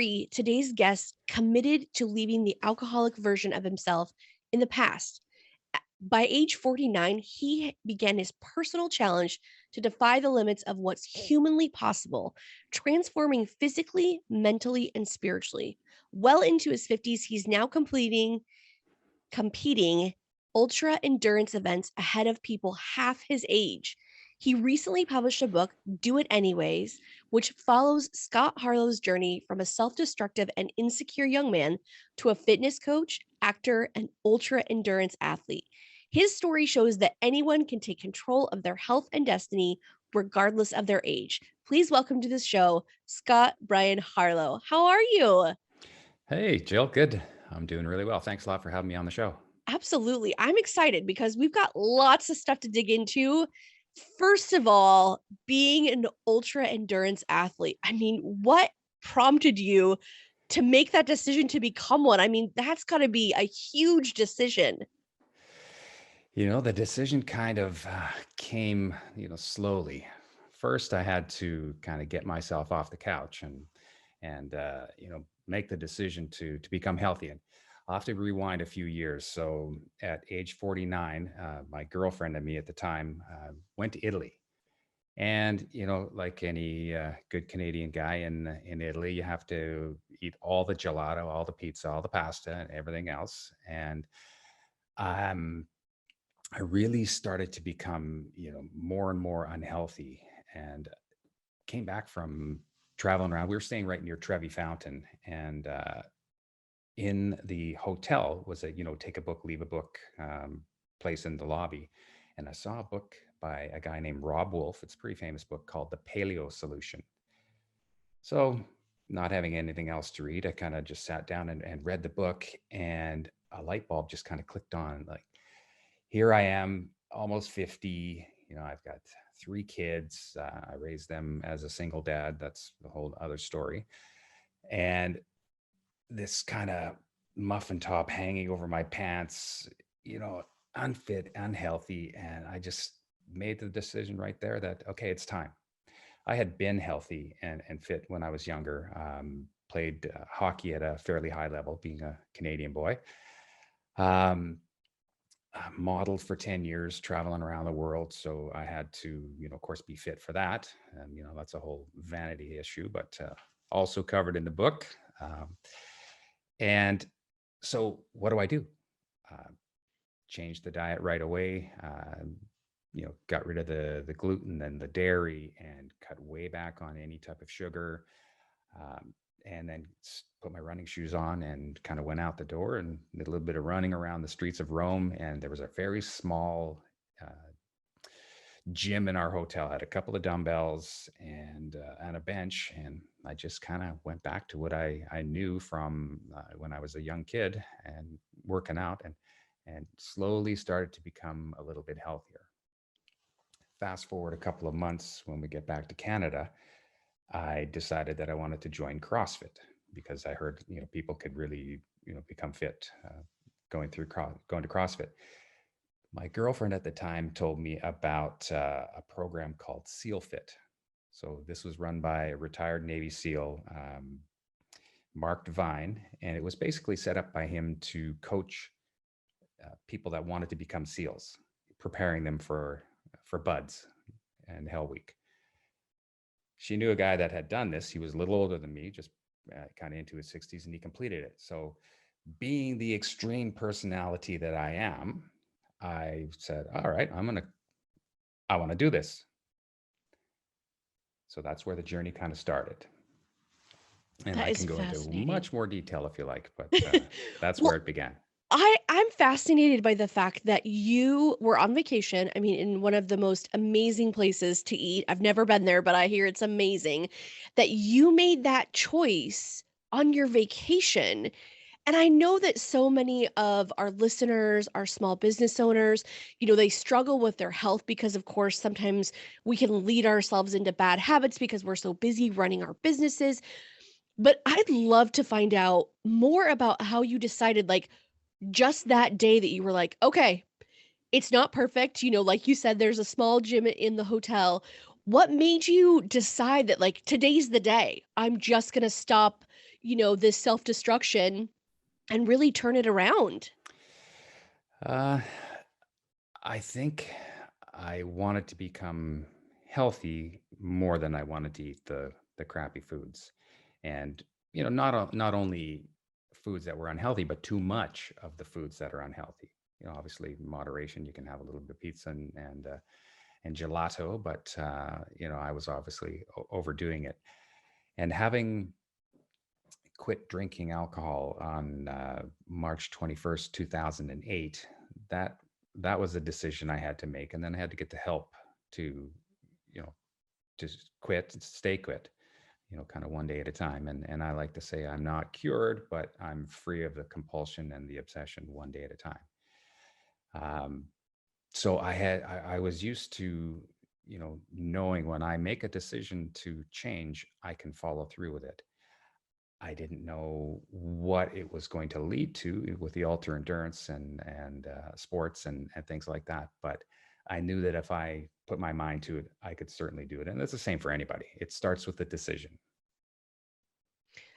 3, today's guest committed to leaving the alcoholic version of himself in the past. By age 49, he began his personal challenge to defy the limits of what's humanly possible, transforming physically, mentally, and spiritually. Well into his 50s, he's now competing ultra endurance events ahead of people half his age. He recently published a book, Do It Anyways, which follows Scott Harlow's journey from a self destructive and insecure young man to a fitness coach, actor, and ultra endurance athlete. His story shows that anyone can take control of their health and destiny, regardless of their age. Please welcome to the show, Scott Brian Harlow. How are you? Hey, Jill. Good. I'm doing really well. Thanks a lot for having me on the show. Absolutely. I'm excited because we've got lots of stuff to dig into. First of all, being an ultra endurance athlete, I mean, what prompted you to make that decision to become one? I mean, that's got to be a huge decision. The decision kind of came, slowly. First, I had to kind of get myself off the couch and make the decision to become healthy. And I'll have to rewind a few years. So, at age 49, my girlfriend and me at the time went to Italy. And like any good Canadian guy in Italy, you have to eat all the gelato, all the pizza, all the pasta, and everything else. And um, I really started to become, more and more unhealthy, and came back from traveling around. We were staying right near Trevi Fountain, and in the hotel was a, take a book, leave a book place in the lobby. And I saw a book by a guy named Rob Wolf. It's a pretty famous book called The Paleo Solution. So, not having anything else to read, I kind of just sat down and read the book, and a light bulb just kind of clicked on. Like, here I am, almost 50. I've got three kids. I raised them as a single dad. That's a whole other story. And this kind of muffin top hanging over my pants, you know, unfit, unhealthy. And I just made the decision right there that, okay, it's time. I had been healthy and fit when I was younger, played hockey at a fairly high level, being a Canadian boy. Um, Modeled for 10 years, traveling around the world. So I had to, of course, be fit for that. And, that's a whole vanity issue, but also covered in the book. And so what do I do? Uh, Changed the diet right away. Got rid of the gluten and the dairy and cut way back on any type of sugar. Um, and then put my running shoes on and kind of went out the door and did a little bit of running around the streets of Rome. And there was a very small gym in our hotel, had a couple of dumbbells and a bench. And I just kind of went back to what I knew from when I was a young kid and working out, and slowly started to become a little bit healthier. Fast forward a couple of months, when we get back to Canada, I decided that I wanted to join CrossFit because I heard, people could really, become fit going to CrossFit. My girlfriend at the time told me about a program called SEAL Fit. So this was run by a retired Navy SEAL, Mark Devine, and it was basically set up by him to coach people that wanted to become SEALs, preparing them for BUDS and Hell Week. She knew a guy that had done this. He was a little older than me, just kind of into his 60s, and he completed it. So, being the extreme personality that I am, I said, all right, I want to do this. So that's where the journey kind of started. And That I is can go into fascinating. much more detail if you like, but that's where Well, it began. I'm fascinated by the fact that you were on vacation. I mean, in one of the most amazing places to eat. I've never been there, but I hear it's amazing that you made that choice on your vacation. And I know that so many of our listeners are small business owners. They struggle with their health because, of course, sometimes we can lead ourselves into bad habits because we're so busy running our businesses. But I'd love to find out more about how you decided, like, just that day that you were like, "Okay, it's not perfect." Like you said, there's a small gym in the hotel. What made you decide that, like, today's the day? I'm just gonna stop, this self-destruction and really turn it around? Uh, I think I wanted to become healthy more than I wanted to eat the crappy foods, and not only foods that were unhealthy, but too much of the foods that are unhealthy. Obviously, moderation. You can have a little bit of pizza and gelato, but I was obviously overdoing it. And having quit drinking alcohol on March 21st, 2008, that that was a decision I had to make, and then I had to get the help to, you know, just quit, stay quit, kind of one day at a time. And I like to say I'm not cured, but I'm free of the compulsion and the obsession one day at a time. Um, so I was used to, knowing when I make a decision to change, I can follow through with it. I didn't know what it was going to lead to with the ultra endurance and sports and things like that. But I knew that if I put my mind to it, I could certainly do it. And that's the same for anybody. It starts with the decision.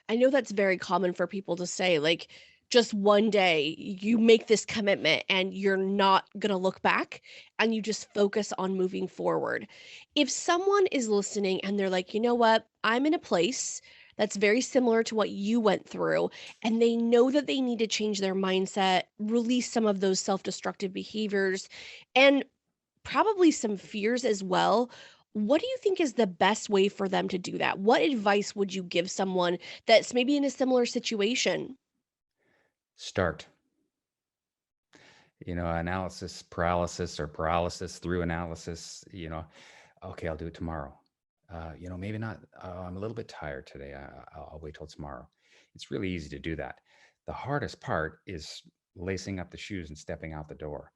I know that's very common for people to say, like, just one day you make this commitment and you're not going to look back and you just focus on moving forward. If someone is listening and they're like, you know what, I'm in a place that's very similar to what you went through, and they know that they need to change their mindset, release some of those self destructive behaviors, and probably some fears as well. What do you think is the best way for them to do that? What advice would you give someone that's maybe in a similar situation? Start. Analysis paralysis or paralysis through analysis. Okay, I'll do it tomorrow. Maybe not. I'm a little bit tired today. I'll wait till tomorrow. It's really easy to do that. The hardest part is lacing up the shoes and stepping out the door.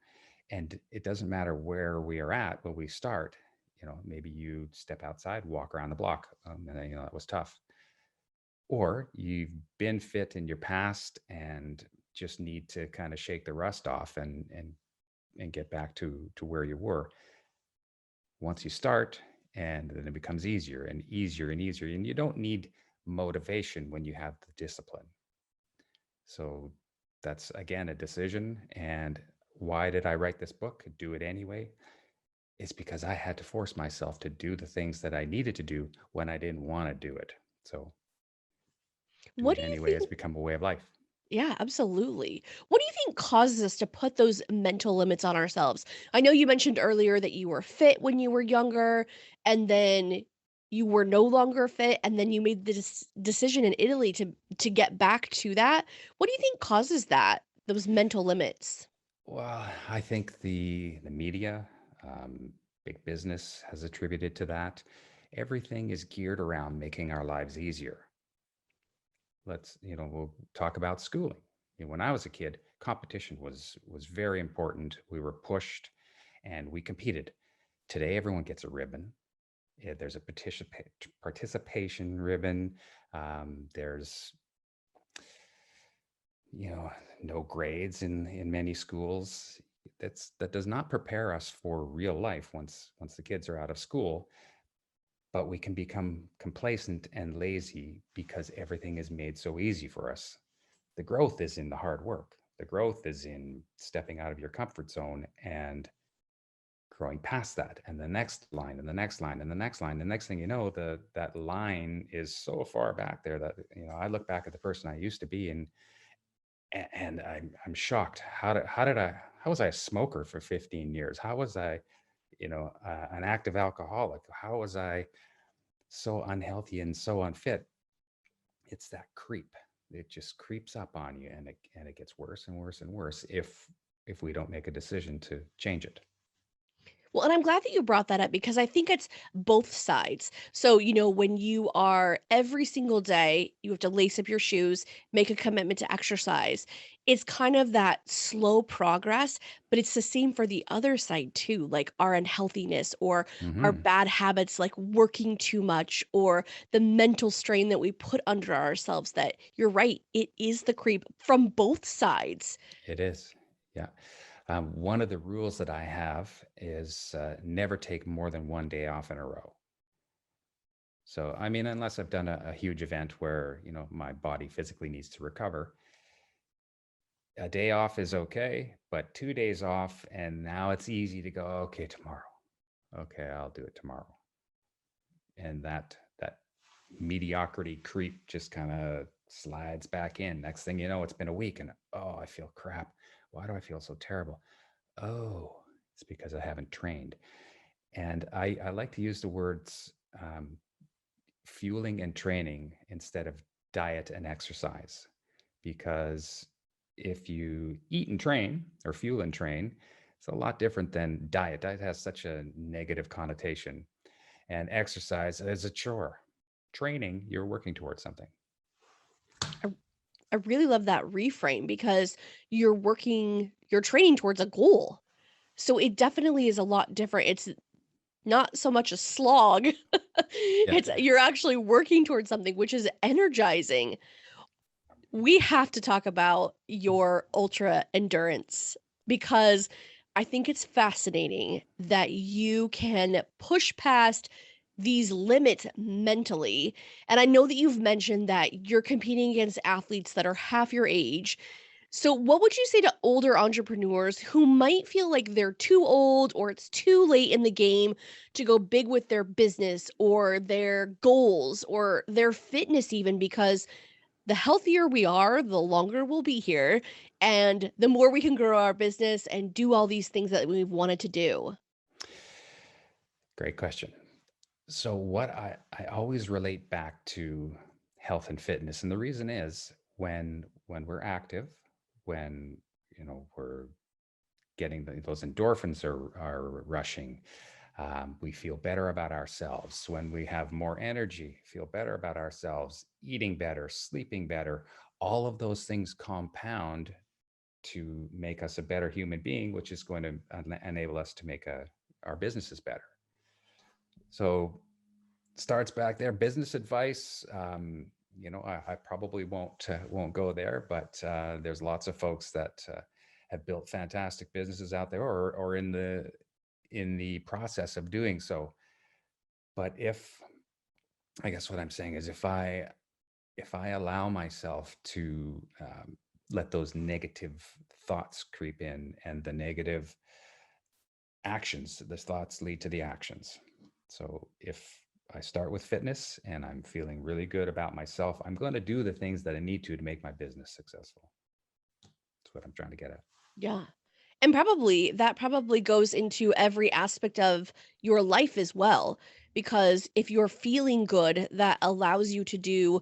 And it doesn't matter where we are at when we start. Maybe you step outside, walk around the block, and that was tough. Or you've been fit in your past and just need to kind of shake the rust off and get back to where you were. Once you start, and then it becomes easier and easier and easier, and you don't need motivation when you have the discipline. So that's again a decision. And why did I write this book? Do it anyway. It's because I had to force myself to do the things that I needed to do when I didn't want to do it. So do What it do you anyway has think? become a way of life. Yeah, absolutely. What do you think causes us to put those mental limits on ourselves? I know you mentioned earlier that you were fit when you were younger, and then you were no longer fit, and then you made the decision in Italy to get back to that. What do you think causes that? Those mental limits? Well, I think the media, um, big business has attributed to that. Everything is geared around making our lives easier. We'll talk about schooling. When I was a kid, competition was very important. We were pushed and we competed. Today, everyone gets a ribbon. Yeah, there's a participation ribbon. There's you know no grades in many schools. That does not prepare us for real life once the kids are out of school. But we can become complacent and lazy because everything is made so easy for us. The growth is in the hard work. The growth is in stepping out of your comfort zone and growing past that, and the next line and the next line and the next line. The next thing you know, that line is so far back there that I look back at the person I used to be, and I'm shocked. How was I a smoker for 15 years? How was I, an active alcoholic? How was I so unhealthy and so unfit? It's that creep. It just creeps up on you, and it gets worse and worse and worse if we don't make a decision to change it. Well, and I'm glad that you brought that up because I think it's both sides. So, when you are every single day, you have to lace up your shoes, make a commitment to exercise. It's kind of that slow progress, but it's the same for the other side too, like our unhealthiness or our Hmm. bad habits, like working too much or the mental strain that we put under ourselves. That you're right, it is the creep from both sides. It is. Yeah. One of the rules that I have is never take more than one day off in a row. So, I mean, unless I've done a huge event where, my body physically needs to recover, a day off is okay, but 2 days off, and now it's easy to go, okay, tomorrow. Okay, I'll do it tomorrow. And that mediocrity creep just kind of slides back in. Next thing you know, it's been a week and oh, I feel crap. Why do I feel so terrible? Oh, it's because I haven't trained. And I like to use the words fueling and training instead of diet and exercise. Because if you eat and train or fuel and train, it's a lot different than diet. Diet has such a negative connotation, and exercise is a chore. Training, you're working towards something. I I really love that reframe because you're training towards a goal. So it definitely is a lot different. It's not so much a slog. Yeah. It's you're actually working towards something, which is energizing. We have to talk about your ultra endurance because I think it's fascinating that you can push past these limits mentally. And I know that you've mentioned that you're competing against athletes that are half your age. So, what would you say to older entrepreneurs who might feel like they're too old or it's too late in the game to go big with their business or their goals or their fitness, even because the healthier we are, the longer we'll be here, and the more we can grow our business and do all these things that we've wanted to do. Great question. So what I always relate back to health and fitness. And the reason is when we're active, when we're getting those endorphins are rushing. We feel better about ourselves. When we have more energy, feel better about ourselves, eating better, sleeping better. All of those things compound to make us a better human being, which is going to enable us to make our businesses better. So starts back there. Business advice. I probably won't go there, but there's lots of folks that have built fantastic businesses out there, or in the process of doing so. But if I guess what I'm saying is, if I allow myself to let those negative thoughts creep in, and the negative actions, the thoughts lead to the actions. So if I start with fitness and I'm feeling really good about myself, I'm going to do the things that I need to make my business successful. That's what I'm trying to get at. Yeah. And probably that probably goes into every aspect of your life as well. Because if you're feeling good, that allows you to do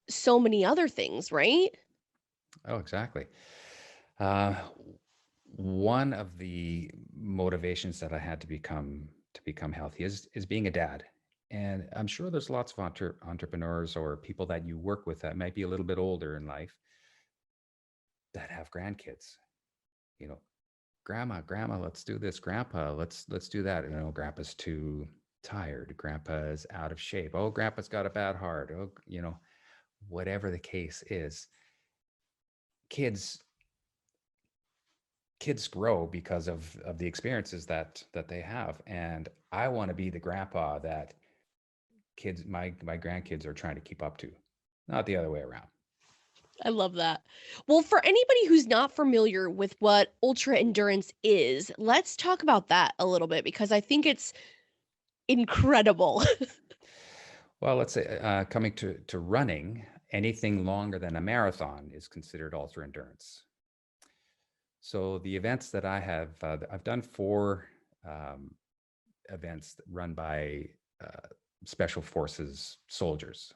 so many other things, right? Oh, exactly. Uh, One of the motivations that I had to become healthy is being a dad. And I'm sure there's lots of entrepreneurs or people that you work with that might be a little bit older in life that have grandkids. You know, grandma, let's do this. Grandpa, let's do that. Grandpa's too tired. Grandpa's out of shape. Oh, grandpa's got a bad heart. Oh, whatever the case is, kids kids grow because of the experiences that they have. And I want to be the grandpa that my grandkids are trying to keep up to, not the other way around. I love that. Well, for anybody who's not familiar with what ultra endurance is, let's talk about that a little bit because I think it's incredible. Well, let's say coming to running, anything longer than a marathon is considered ultra endurance. So the events that I've done four um, events run by uh, special forces soldiers.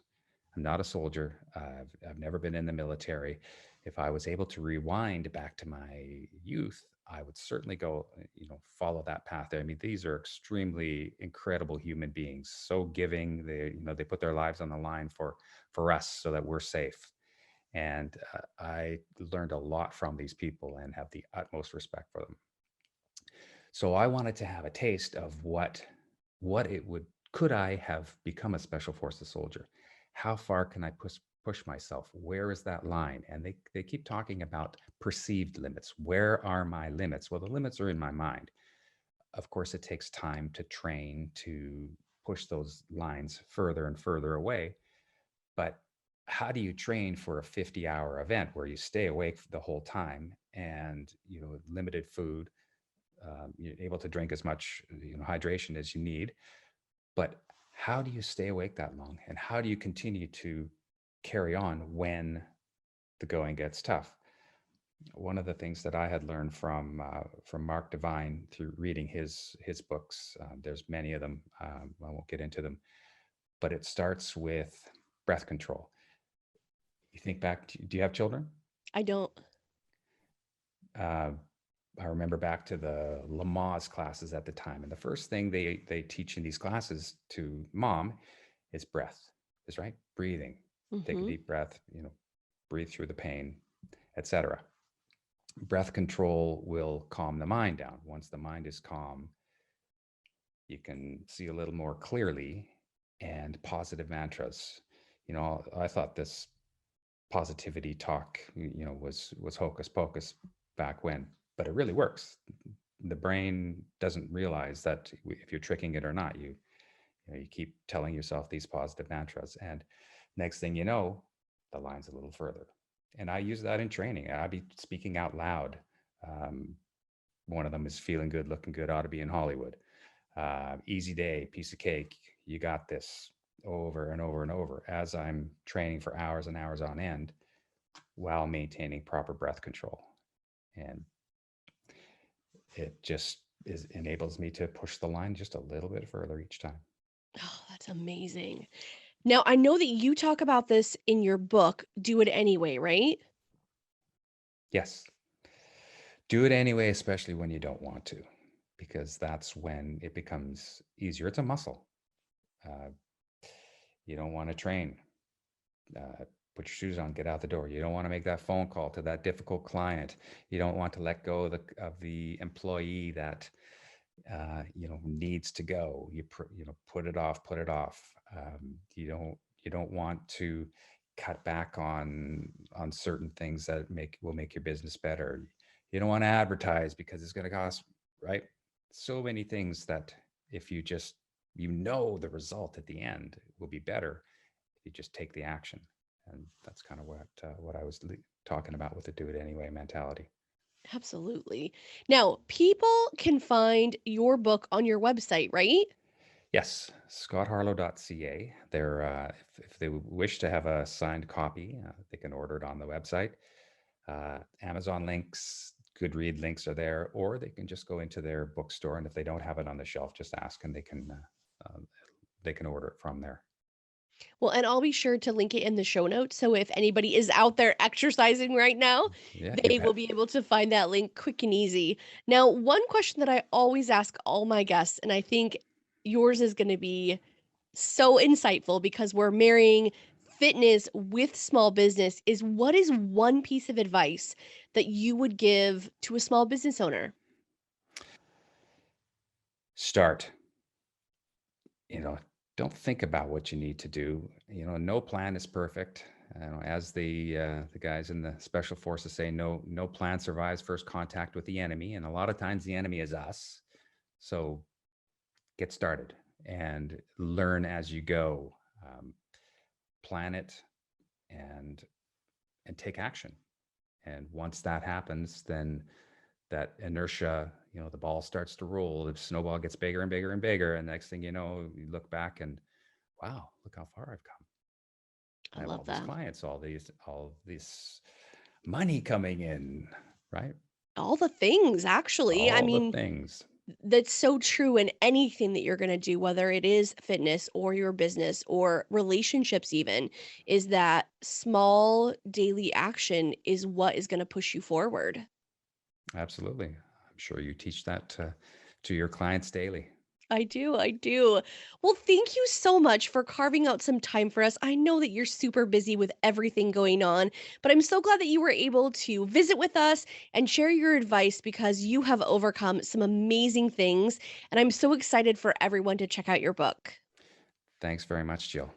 I'm not a soldier. I've never been in the military. If I was able to rewind back to my youth, I would certainly go, follow that path. I mean, these are extremely incredible human beings, so giving. They put their lives on the line for us so that we're safe. And I learned a lot from these people and have the utmost respect for them. So I wanted to have a taste of what it would could I have become a special forces soldier? How far can I push myself? Where is that line? And they keep talking about perceived limits. Where are my limits? Well, the limits are in my mind. Of course, it takes time to train, to push those lines further and further away. But how do you train for a 50-hour event where you stay awake the whole time and limited food, you're able to drink as much hydration as you need, but how do you stay awake that long? And how do you continue to carry on when the going gets tough? One of the things that I had learned from Mark Divine through reading his books, there's many of them. I won't get into them, but it starts with breath control. You think back. Do you have children? I don't. Uh, I remember back to the Lamaze classes at the time, and the first thing they teach in these classes to mom is breath. Is right, breathing. Take a Mhm. deep breath. Breathe through the pain, etc. Breath control will calm the mind down. Once the mind is calm, you can see a little more clearly. And positive mantras. I thought this positivity talk, was hocus pocus back when, but it really works. The brain doesn't realize that if you're tricking it or not. You keep telling yourself these positive mantras, and next thing you know, the line's a little further. And I use that in training. I'd be speaking out loud. Um, One of them is feeling good, looking good, ought to be in Hollywood. Easy day, piece of cake, you got this, over and over and over as I'm training for hours and hours on end while maintaining proper breath control. And it just enables me to push the line just a little bit further each time. Oh, that's amazing. Now, I know that you talk about this in your book, Do It Anyway, right? Yes, do it anyway, especially when you don't want to, because that's when it becomes easier. It's a muscle. Uh, you don't want to train. Put your shoes on, get out the door. You don't want to make that phone call to that difficult client. You don't want to let go of the employee that needs to go. Put it off, put it off. You don't want to cut back on certain things that will make your business better. You don't want to advertise because it's going to cost, right? So many things that if you just the result at the end will be better if you just take the action. And that's kind of what I was talking about with the do it anyway mentality. Absolutely. Now, people can find your book on your website, right? Yes, scottharlow.ca. If they wish to have a signed copy, they can order it on the website. Amazon links, Goodread links are there, or they can just go into their bookstore, and if they don't have it on the shelf, just ask, and they can order it from there. Well, and I'll be sure to link it in the show notes. So if anybody is out there exercising right now, Yeah, you they will bet. be able to find that link quick and easy. Now, one question that I always ask all my guests, and I think yours is going to be so insightful because we're marrying fitness with small business, is what is one piece of advice that you would give to a small business owner? Start. you know, don't think about what you need to do. No plan is perfect. As the guys in the special forces say, no plan survives first contact with the enemy, and a lot of times the enemy is us. So get started and learn as you go. Plan it and take action. And once that happens, then that inertia, the ball starts to roll. The snowball gets bigger and bigger and bigger, and next thing you know, you look back and wow, look how far I've come. I I have all love these that. clients, all this money coming in, right? All the things, actually. I All the mean, things. that's so true in anything that you're going to do, whether it is fitness or your business or relationships, even, is that small daily action is what is going to push you forward. Absolutely. I'm sure you teach that to your clients daily. I do. I do. Well, thank you so much for carving out some time for us. I know that you're super busy with everything going on, but I'm so glad that you were able to visit with us and share your advice because you have overcome some amazing things. And I'm so excited for everyone to check out your book. Thanks very much, Jill.